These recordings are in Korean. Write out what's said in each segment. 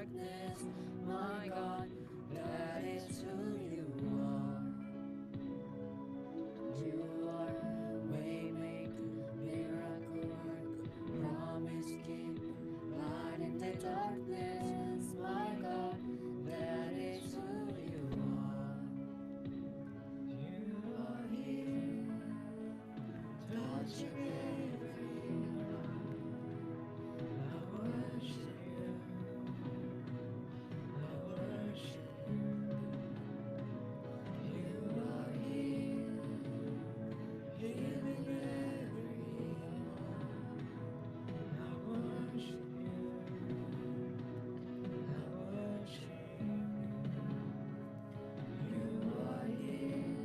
darkness. My God, that is who you are. You are waymaker, miracle worker, promise keeper, light in the darkness. My God, that is who you are. You are here, touching every heart. I worship you, I worship you. You are here, healing every heart. I worship you, I worship you. You are here,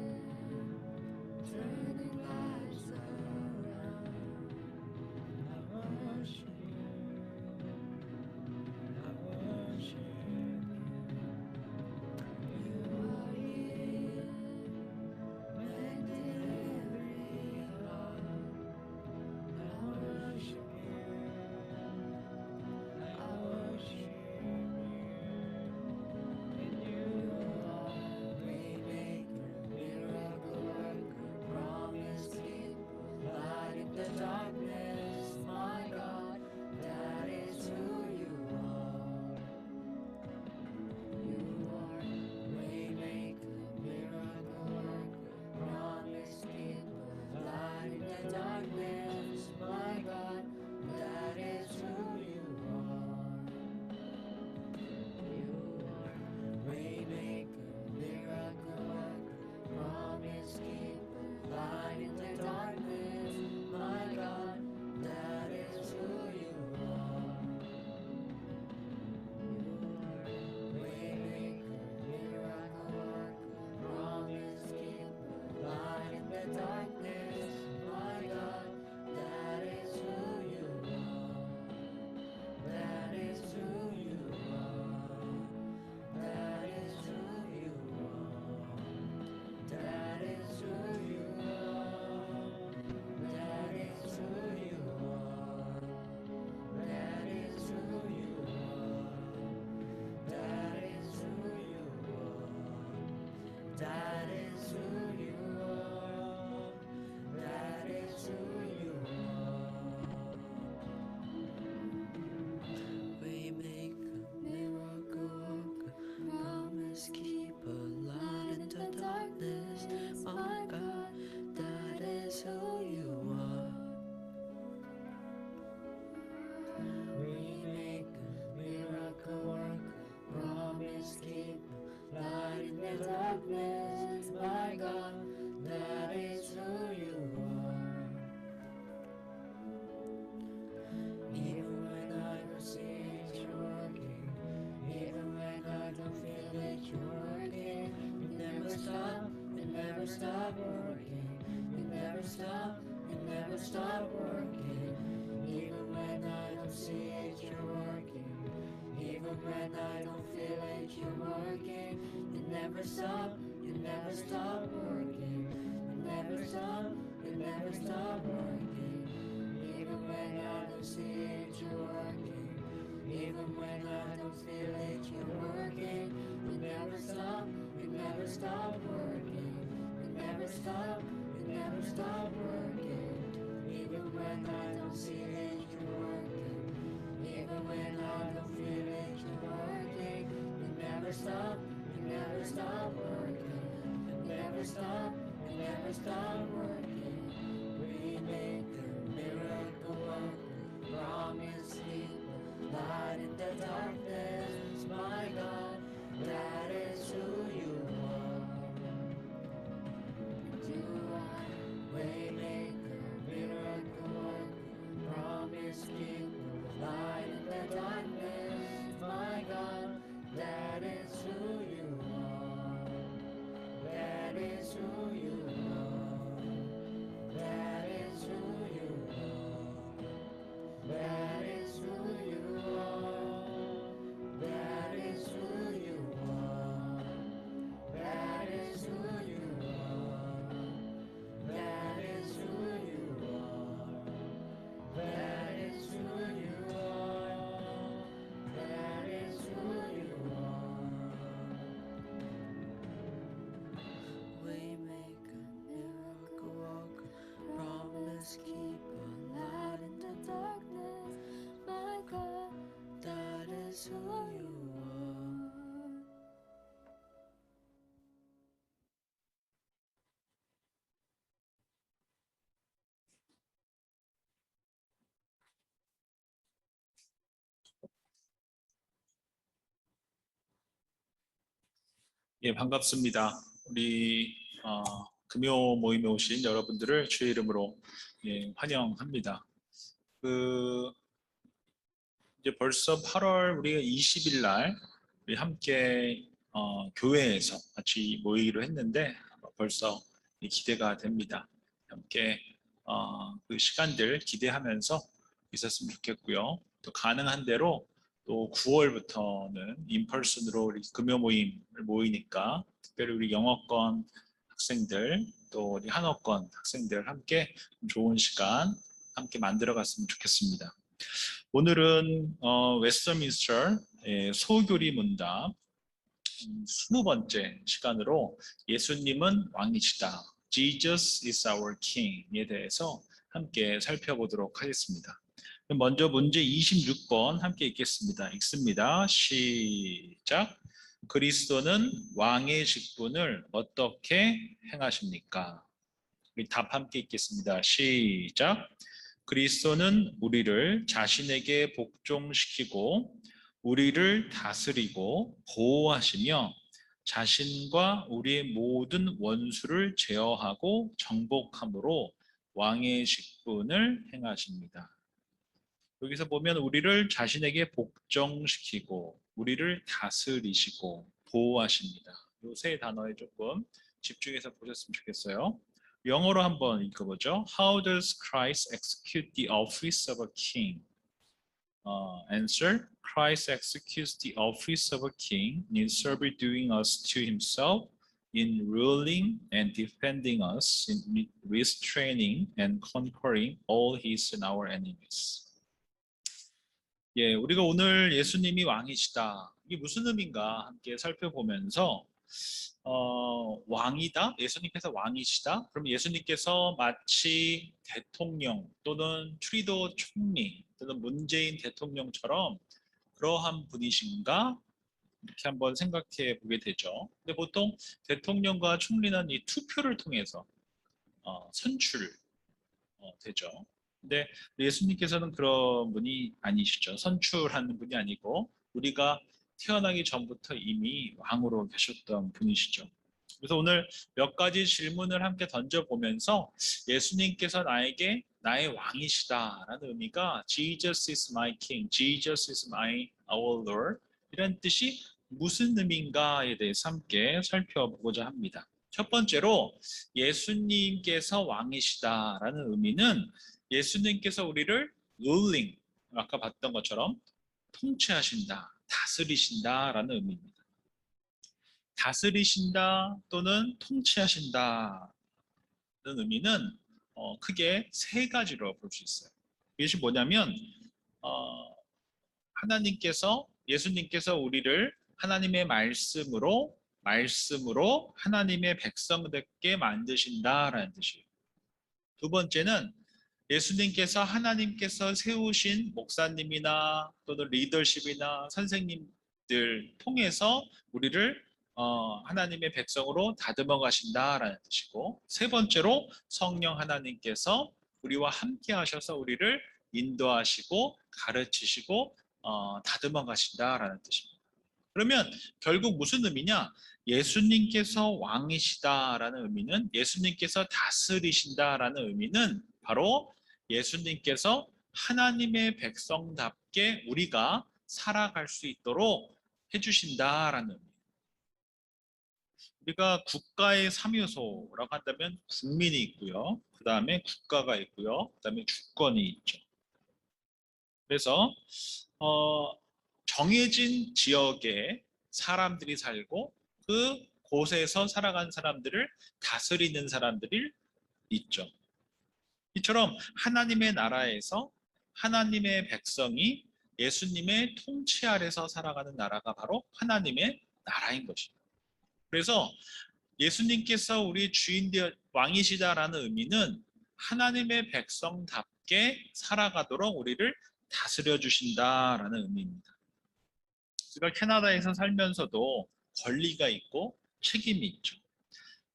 turning lives around. I worship you, I worship you. You are here, mending every heart. I worship you, I worship you. And you are waymaker, miracle worker, promise keeper, light in the darkness. My God, that is who you are. You are waymaker, miracle worker, promise keeper, light in the darkness. My God, that is who you are. You are waymaker, miracle worker, promise keeper, light in the darkness. My God, that is who you are. You are waymaker, miracle worker, promise keeper, light in the darkness. My God, that is who you are. That is who you are. That is who you are. That is who you are. That is who you are. That is who you are. That is who you are. That is who you are. That is who you are. Waymaker, miracle worker, promise keeper, light in the darkness. My God, that is who you are. Waymaker, miracle worker, promise keeper, light in the darkness. My God, that is who you are. Even when I don't see it, you're working. Even when I don't feel it, you're working. You never stop, you never stop working. You never stop, you never stop working. Even when I don't see it, you're working. Even when I don't feel it, you're working. You never stop, you never stop working. You never stop, you never stop working. Even when I don't see it, you're working. Even when I don't feel it, you're working. You never stop, you never stop working. You never stop, you never stop working. Even when I don't see it, you're working. Even when I don't feel it, you're working. You never stop, you never stop working. You never stop, you never stop working. Waymaker, miracle worker, promise keeper, light in the darkness. My God, that is who you are. You are waymaker, miracle worker, promise keeper, light in the darkness. My God, that is who you are. That is who you are. 예, 반갑습니다. 우리 금요 모임에 오신 여러분들을 주의 이름으로 예, 환영합니다. 그 이제 벌써 8월 우리가 20일 날 우리 함께 교회에서 같이 모이기로 했는데 벌써 기대가 됩니다. 함께 그 시간들 기대하면서 있었으면 좋겠고요. 또 가능한 대로 또 9월부터는 인펄슨으로 우리 금요 모임을 모이니까 특별히 우리 영어권 학생들 또 우리 한어권 학생들 함께 좋은 시간 함께 만들어 갔으면 좋겠습니다. 오늘은 웨스터민스터 소교리 문답 20번째 시간으로 예수님은 왕이시다. Jesus is our King에 대해서 함께 살펴보도록 하겠습니다. 먼저 문제 26번 함께 읽겠습니다. 읽습니다. 시작. 그리스도는 왕의 직분을 어떻게 행하십니까? 우리 답 함께 읽겠습니다. 시작. 그리스도는 우리를 자신에게 복종시키고 우리를 다스리고 보호하시며 자신과 우리의 모든 원수를 제어하고 정복함으로 왕의 직분을 행하십니다. 여기서 보면 우리를 자신에게 복종시키고 우리를 다스리시고 보호하십니다. 이 세 단어에 조금 집중해서 보셨으면 좋겠어요. 영어로 한번 읽어보죠. How does Christ execute the office of a king? Answer. Christ executes the office of a king in subduing us to himself, in ruling and defending us, in restraining and conquering all his and our enemies. 예, 우리가 오늘 예수님이 왕이시다. 이게 무슨 의미인가 함께 살펴보면서 왕이다? 예수님께서 왕이시다? 그럼 예수님께서 마치 대통령 또는 트리도 총리 또는 문재인 대통령처럼 그러한 분이신가? 이렇게 한번 생각해 보게 되죠. 근데 보통 대통령과 총리는 이 투표를 통해서 선출 되죠. 근데 예수님께서는 그런 분이 아니시죠. 선출하는 분이 아니고 우리가 태어나기 전부터 이미 왕으로 계셨던 분이시죠. 그래서 오늘 몇 가지 질문을 함께 던져보면서 예수님께서 나에게 나의 왕이시다라는 의미가 Jesus is my king, Jesus is my our Lord 이런 뜻이 무슨 의미인가에 대해서 함께 살펴보고자 합니다. 첫 번째로 예수님께서 왕이시다라는 의미는 예수님께서 우리를 ruling, 아까 봤던 것처럼 통치하신다, 다스리신다라는 의미입니다. 다스리신다 또는 통치하신다는 의미는 크게 세 가지로 볼 수 있어요. 이것이 뭐냐면 하나님께서 예수님께서 우리를 하나님의 말씀으로 하나님의 백성답게 만드신다라는 뜻이에요. 두 번째는 예수님께서 하나님께서 세우신 목사님이나 또는 리더십이나 선생님들 통해서 우리를 하나님의 백성으로 다듬어 가신다라는 뜻이고, 세 번째로 성령 하나님께서 우리와 함께 하셔서 우리를 인도하시고 가르치시고 다듬어 가신다라는 뜻입니다. 그러면 결국 무슨 의미냐? 예수님께서 왕이시다라는 의미는, 예수님께서 다스리신다라는 의미는 바로 예수님께서 하나님의 백성답게 우리가 살아갈 수 있도록 해주신다라는 의미. 우리가 국가의 3요소라고 한다면 국민이 있고요. 그 다음에 국가가 있고요. 그 다음에 주권이 있죠. 그래서 정해진 지역에 사람들이 살고 그 곳에서 살아간 사람들을 다스리는 사람들이 있죠. 이처럼 하나님의 나라에서 하나님의 백성이 예수님의 통치 아래서 살아가는 나라가 바로 하나님의 나라인 것입니다. 그래서 예수님께서 우리 주인되어 왕이시다라는 의미는 하나님의 백성답게 살아가도록 우리를 다스려 주신다라는 의미입니다. 우리가 캐나다에서 살면서도 권리가 있고 책임이 있죠.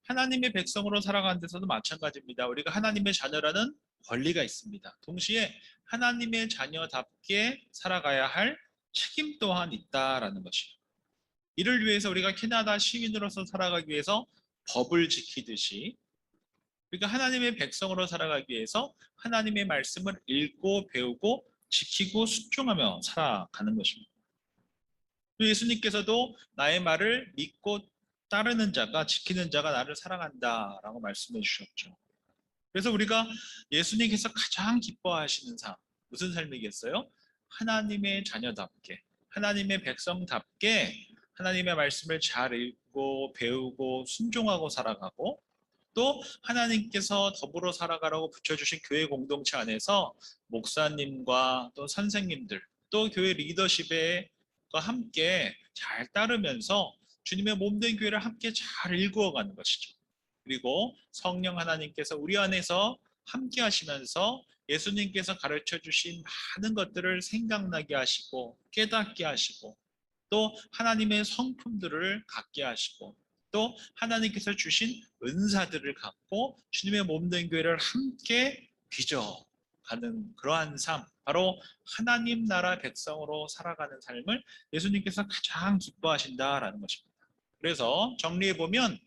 하나님의 백성으로 살아가는 데서도 마찬가지입니다. 우리가 하나님의 자녀라는 권리가 있습니다. 동시에 하나님의 자녀답게 살아가야 할 책임 또한 있다라는 것이죠. 이를 위해서 우리가 캐나다 시민으로서 살아가기 위해서 법을 지키듯이 우리가 하나님의 백성으로 살아가기 위해서 하나님의 말씀을 읽고 배우고 지키고 순종하며 살아가는 것입니다. 예수님께서도 나의 말을 믿고 따르는 자가 지키는 자가 나를 사랑한다라고 말씀해 주셨죠. 그래서 우리가 예수님께서 가장 기뻐하시는 삶, 무슨 삶이겠어요? 하나님의 자녀답게, 하나님의 백성답게 하나님의 말씀을 잘 읽고 배우고 순종하고 살아가고 또 하나님께서 더불어 살아가라고 붙여주신 교회 공동체 안에서 목사님과 또 선생님들 또 교회 리더십과 함께 잘 따르면서 주님의 몸된 교회를 함께 잘 일구어가는 것이죠. 그리고 성령 하나님께서 우리 안에서 함께 하시면서 예수님께서 가르쳐 주신 많은 것들을 생각나게 하시고 깨닫게 하시고 또 하나님의 성품들을 갖게 하시고 또 하나님께서 주신 은사들을 갖고 주님의 몸된 교회를 함께 빚어가는 그러한 삶, 바로 하나님 나라 백성으로 살아가는 삶을 예수님께서 가장 기뻐하신다라는 것입니다. 그래서 정리해보면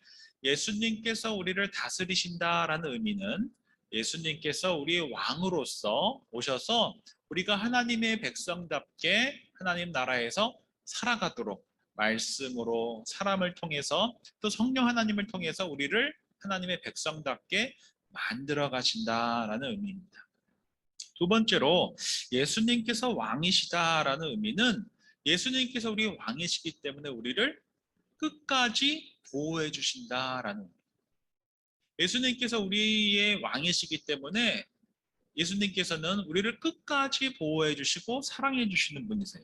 예수님께서 우리를 다스리신다라는 의미는 예수님께서 우리의 왕으로서 오셔서 우리가 하나님의 백성답게 하나님 나라에서 살아가도록 말씀으로 사람을 통해서 또 성령 하나님을 통해서 우리를 하나님의 백성답게 만들어 가신다라는 의미입니다. 두 번째로 예수님께서 왕이시다라는 의미는 예수님께서 우리 왕이시기 때문에 우리를 끝까지 보호해 주신다라는 의미. 예수님께서 우리의 왕이시기 때문에 예수님께서는 우리를 끝까지 보호해 주시고 사랑해 주시는 분이세요.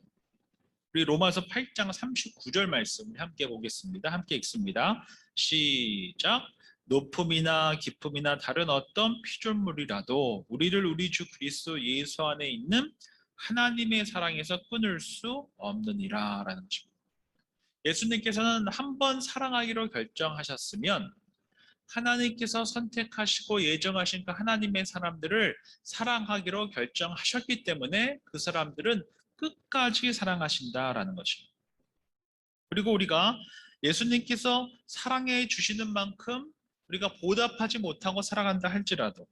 우리 로마서 8장 39절 말씀을 함께 보겠습니다. 함께 읽습니다. 시작. 높음이나 깊음이나 다른 어떤 피조물이라도 우리를 우리 주 그리스도 예수 안에 있는 하나님의 사랑에서 끊을 수 없느니라 라는 것입니다. 예수님께서는 한 번 사랑하기로 결정하셨으면 하나님께서 선택하시고 예정하신 그 하나님의 사람들을 사랑하기로 결정하셨기 때문에 그 사람들은 끝까지 사랑하신다라는 것입니다. 그리고 우리가 예수님께서 사랑해 주시는 만큼 우리가 보답하지 못하고 살아간다 할지라도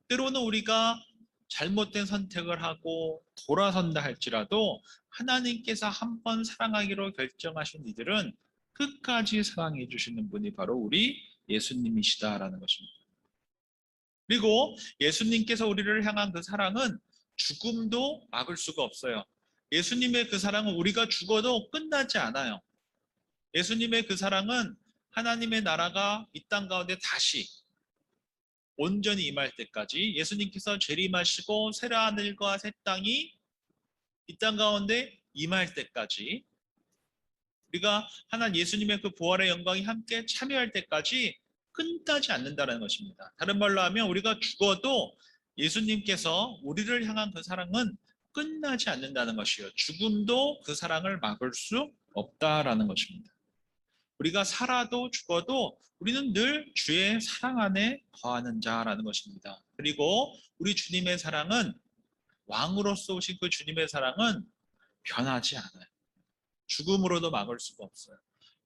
때로는 우리가 잘못된 선택을 하고 돌아선다 할지라도 하나님께서 한 번 사랑하기로 결정하신 이들은 끝까지 사랑해 주시는 분이 바로 우리 예수님이시다라는 것입니다. 그리고 예수님께서 우리를 향한 그 사랑은 죽음도 막을 수가 없어요. 예수님의 그 사랑은 우리가 죽어도 끝나지 않아요. 예수님의 그 사랑은 하나님의 나라가 이 땅 가운데 다시 온전히 임할 때까지 예수님께서 재림하시고 새 하늘과 새 땅이 이 땅 가운데 임할 때까지 우리가 예수님의 그 부활의 영광이 함께 참여할 때까지 끝나지 않는다는 것입니다. 다른 말로 하면 우리가 죽어도 예수님께서 우리를 향한 그 사랑은 끝나지 않는다는 것이요. 죽음도 그 사랑을 막을 수 없다라는 것입니다. 우리가 살아도 죽어도 우리는 늘 주의 사랑 안에 거하는 자라는 것입니다. 그리고 우리 주님의 사랑은 왕으로서 오신 그 주님의 사랑은 변하지 않아요. 죽음으로도 막을 수가 없어요.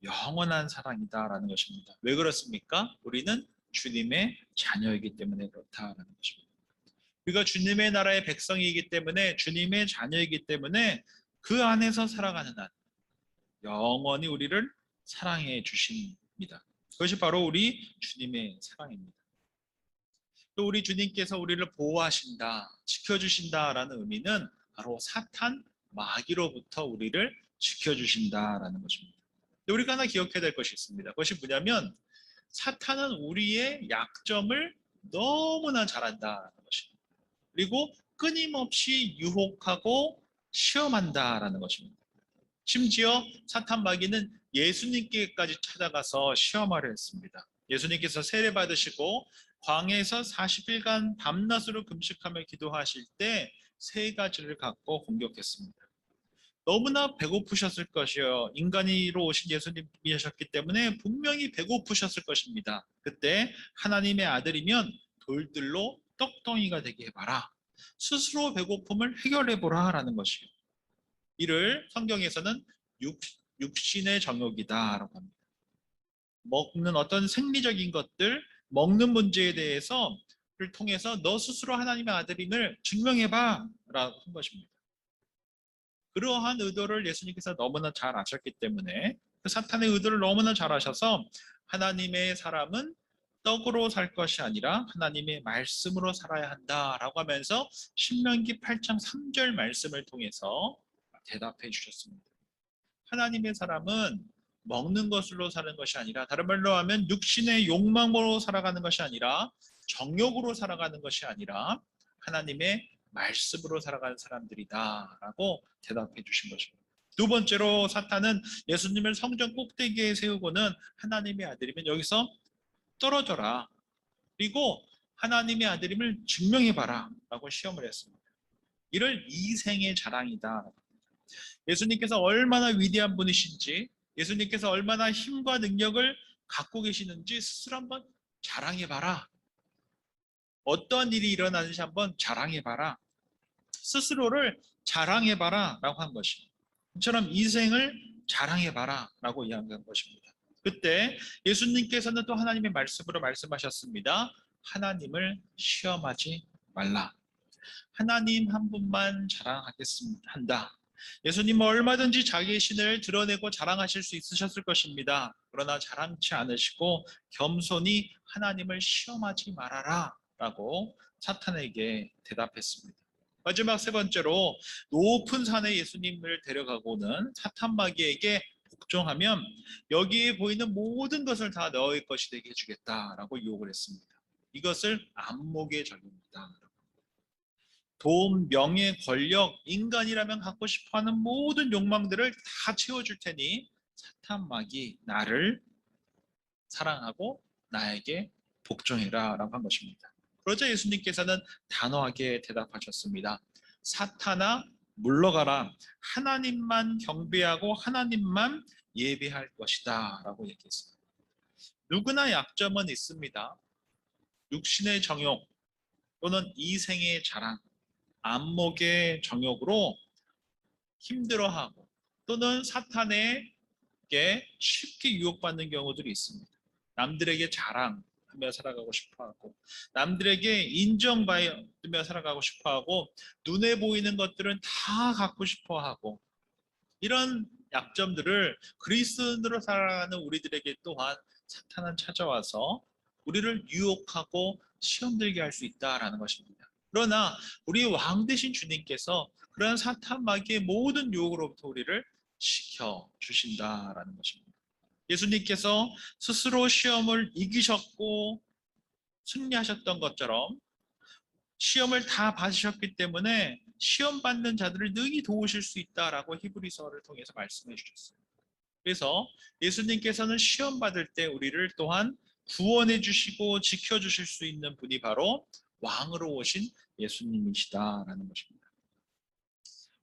영원한 사랑이다라는 것입니다. 왜 그렇습니까? 우리는 주님의 자녀이기 때문에 그렇다라는 것입니다. 우리가 주님의 나라의 백성이기 때문에 주님의 자녀이기 때문에 그 안에서 살아가는 한 영원히 우리를 사랑해 주십니다. 그것이 바로 우리 주님의 사랑입니다. 또 우리 주님께서 우리를 보호하신다, 지켜주신다라는 의미는 바로 사탄, 마귀로부터 우리를 지켜주신다라는 것입니다. 우리가 하나 기억해야 될 것이 있습니다. 그것이 뭐냐면 사탄은 우리의 약점을 너무나 잘 안다는 것입니다. 그리고 끊임없이 유혹하고 시험한다라는 것입니다. 심지어 사탄 마귀는 예수님께까지 찾아가서 시험하려 했습니다. 예수님께서 세례 받으시고 광야에서 40일간 밤낮으로 금식하며 기도하실 때 세 가지를 갖고 공격했습니다. 너무나 배고프셨을 것이요. 인간이로 오신 예수님이셨기 때문에 분명히 배고프셨을 것입니다. 그때 하나님의 아들이면 돌들로 떡덩이가 되게 해봐라. 스스로 배고픔을 해결해보라 라는 것이요. 이를 성경에서는 육신의 정욕이다라고 합니다. 먹는 어떤 생리적인 것들, 먹는 문제에 대해서를 통해서 너 스스로 하나님의 아들임을 증명해봐 라고 한 것입니다. 그러한 의도를 예수님께서 너무나 잘 아셨기 때문에 그 사탄의 의도를 너무나 잘 아셔서 하나님의 사람은 떡으로 살 것이 아니라 하나님의 말씀으로 살아야 한다라고 하면서 신명기 8장 3절 말씀을 통해서 대답해 주셨습니다. 하나님의 사람은 먹는 것으로 사는 것이 아니라, 다른 말로 하면 육신의 욕망으로 살아가는 것이 아니라, 정욕으로 살아가는 것이 아니라 하나님의 말씀으로 살아가는 사람들이다 라고 대답해 주신 것입니다. 두 번째로 사탄은 예수님을 성전 꼭대기에 세우고는 하나님의 아들이면 여기서 떨어져라, 그리고 하나님의 아들임을 증명해봐라 라고 시험을 했습니다. 이를 이생의 자랑이다. 예수님께서 얼마나 위대한 분이신지, 예수님께서 얼마나 힘과 능력을 갖고 계시는지 스스로 한번 자랑해봐라. 어떠한 일이 일어나는지 한번 자랑해봐라. 스스로를 자랑해봐라 라고 한 것입니다. 이처럼 이생을 자랑해봐라 라고 이야기한 것입니다. 그때 예수님께서는 또 하나님의 말씀으로 말씀하셨습니다. 하나님을 시험하지 말라. 하나님 한 분만 자랑하겠습니다. 한다. 예수님은 얼마든지 자기의 신을 드러내고 자랑하실 수 있으셨을 것입니다. 그러나 자랑치 않으시고 겸손히 하나님을 시험하지 말아라 라고 사탄에게 대답했습니다. 마지막 세 번째로 높은 산에 예수님을 데려가고는 사탄 마귀에게 복종하면 여기에 보이는 모든 것을 다 너의 것이 되게 해주겠다라고 유혹을 했습니다. 이것을 안목의 적입니다. 돈, 명예, 권력, 인간이라면 갖고 싶어하는 모든 욕망들을 다 채워줄 테니 사탄 마귀 나를 사랑하고 나에게 복종해라 라고 한 것입니다. 그러자 예수님께서는 단호하게 대답하셨습니다. 사탄아 물러가라. 하나님만 경배하고 하나님만 예배할 것이다 라고 얘기했습니다. 누구나 약점은 있습니다. 육신의 정욕 또는 이생의 자랑, 안목의 정욕으로 힘들어하고 또는 사탄에게 쉽게 유혹받는 경우들이 있습니다. 남들에게 자랑하며 살아가고 싶어하고 남들에게 인정받으며 살아가고 싶어하고 눈에 보이는 것들은 다 갖고 싶어하고 이런 약점들을 그리스도인으로 살아가는 우리들에게 또한 사탄은 찾아와서 우리를 유혹하고 시험 들게 할 수 있다라는 것입니다. 그러나 우리 왕 되신 주님께서 그런 사탄 마귀의 모든 유혹으로부터 우리를 지켜 주신다라는 것입니다. 예수님께서 스스로 시험을 이기셨고 승리하셨던 것처럼 시험을 다 받으셨기 때문에 시험 받는 자들을 능히 도우실 수 있다라고 히브리서를 통해서 말씀해 주셨어요. 그래서 예수님께서는 시험 받을 때 우리를 또한 구원해 주시고 지켜 주실 수 있는 분이 바로 왕으로 오신 예수님이시다라는 것입니다.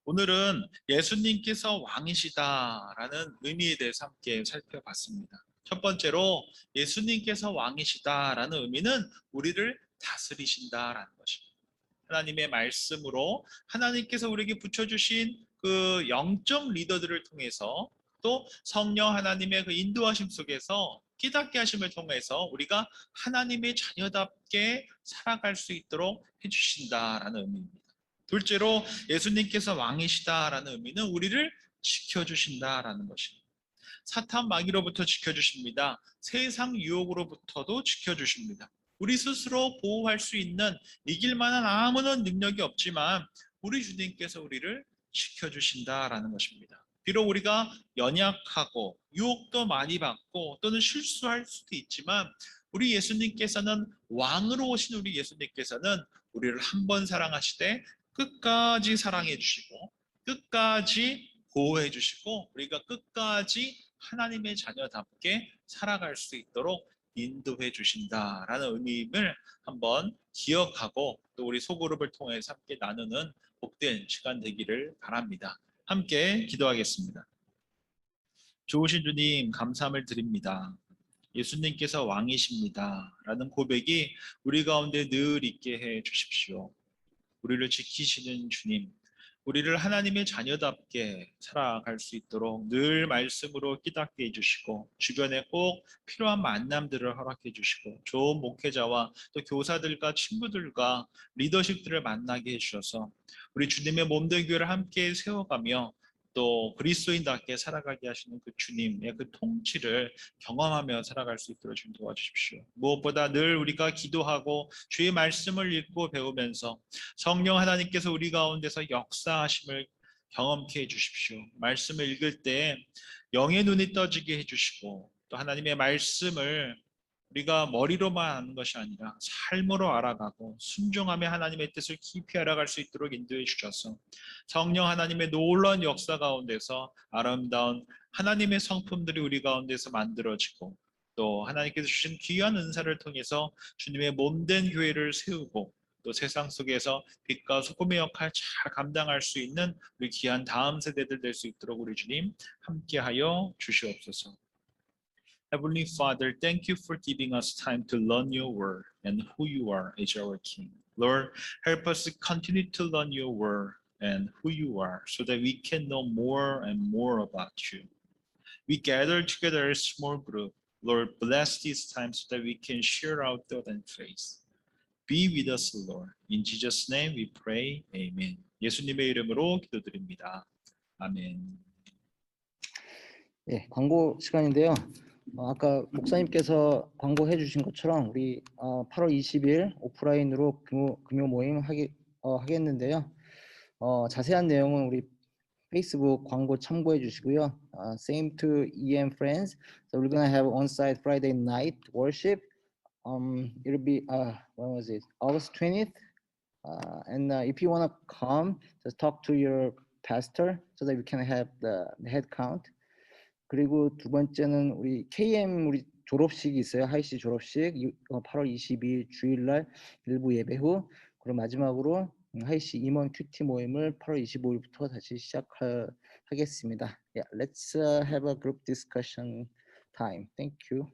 오늘은 예수님께서 왕이시다라는 의미에 대해서 함께 살펴봤습니다. 첫 번째로 예수님께서 왕이시다라는 의미는 우리를 다스리신다라는 것입니다. 하나님의 말씀으로 하나님께서 우리에게 붙여주신 그 영적 리더들을 통해서 또 성령 하나님의 그 인도하심 속에서 깨닫게 하심을 통해서 우리가 하나님의 자녀답게 살아갈 수 있도록 해주신다라는 의미입니다. 둘째로 예수님께서 왕이시다라는 의미는 우리를 지켜주신다라는 것입니다. 사탄 마귀로부터 지켜주십니다. 세상 유혹으로부터도 지켜주십니다. 우리 스스로 보호할 수 있는 이길 만한 아무런 능력이 없지만 우리 주님께서 우리를 지켜주신다라는 것입니다. 비록 우리가 연약하고 유혹도 많이 받고 또는 실수할 수도 있지만 우리 예수님께서는 왕으로 오신 우리 예수님께서는 우리를 한 번 사랑하시되 끝까지 사랑해 주시고 끝까지 보호해 주시고 우리가 끝까지 하나님의 자녀답게 살아갈 수 있도록 인도해 주신다라는 의미를 한번 기억하고 또 우리 소그룹을 통해서 함께 나누는 복된 시간 되기를 바랍니다. 함께 기도하겠습니다. 좋으신 주님 감사함을 드립니다. 예수님께서 왕이십니다 라는 고백이 우리 가운데 늘 있게 해 주십시오. 우리를 지키시는 주님, 우리를 하나님의 자녀답게 살아갈 수 있도록 늘 말씀으로 깨닫게 해주시고 주변에 꼭 필요한 만남들을 허락해 주시고 좋은 목회자와 또 교사들과 친구들과 리더십들을 만나게 해주셔서 우리 주님의 몸된 교회를 함께 세워가며 또 그리스도인답게 살아가게 하시는 그 주님의 그 통치를 경험하며 살아갈 수 있도록 좀 도와주십시오. 무엇보다 늘 우리가 기도하고 주의 말씀을 읽고 배우면서 성령 하나님께서 우리 가운데서 역사하심을 경험케 해주십시오. 말씀을 읽을 때 영의 눈이 떠지게 해주시고 또 하나님의 말씀을 우리가 머리로만 아는 것이 아니라 삶으로 알아가고 순종하며 하나님의 뜻을 깊이 알아갈 수 있도록 인도해 주셔서 성령 하나님의 놀라운 역사 가운데서 아름다운 하나님의 성품들이 우리 가운데서 만들어지고 또 하나님께서 주신 귀한 은사를 통해서 주님의 몸된 교회를 세우고 또 세상 속에서 빛과 소금의 역할 잘 감당할 수 있는 우리 귀한 다음 세대들 될 수 있도록 우리 주님 함께하여 주시옵소서. Heavenly Father, thank you for giving us time to learn your word and who you are as our King. Lord, help us to continue to learn your word and who you are so that we can know more and more about you. We gather together as a small group. Lord, bless this time so that we can share our thought and faith. Be with us, Lord. In Jesus' name we pray. Amen. 예수님의 이름으로 기도드립니다. 아멘. 예, 광고 시간인데요. 아까 목사님께서 광고해 주신 것처럼 우리 8월 20일 오프라인으로 금요 모임 하겠는데요. 자세한 내용은 우리 페이스북 광고 참고해 주시고요. Same to EM friends. So we're gonna have on-site Friday night worship. It'll be when was it? August 20th. And if you wanna come, just talk to your pastor so that we can have the head count. 그리고 두 번째는 우리 KM 우리 졸업식이 있어요. 하이시 졸업식 8월 22일 주일날 일부 예배 후. 그리고 마지막으로 하이시 임원 큐티 모임을 8월 25일부터 다시 시작하겠습니다. Yeah, let's have a group discussion time. Thank you.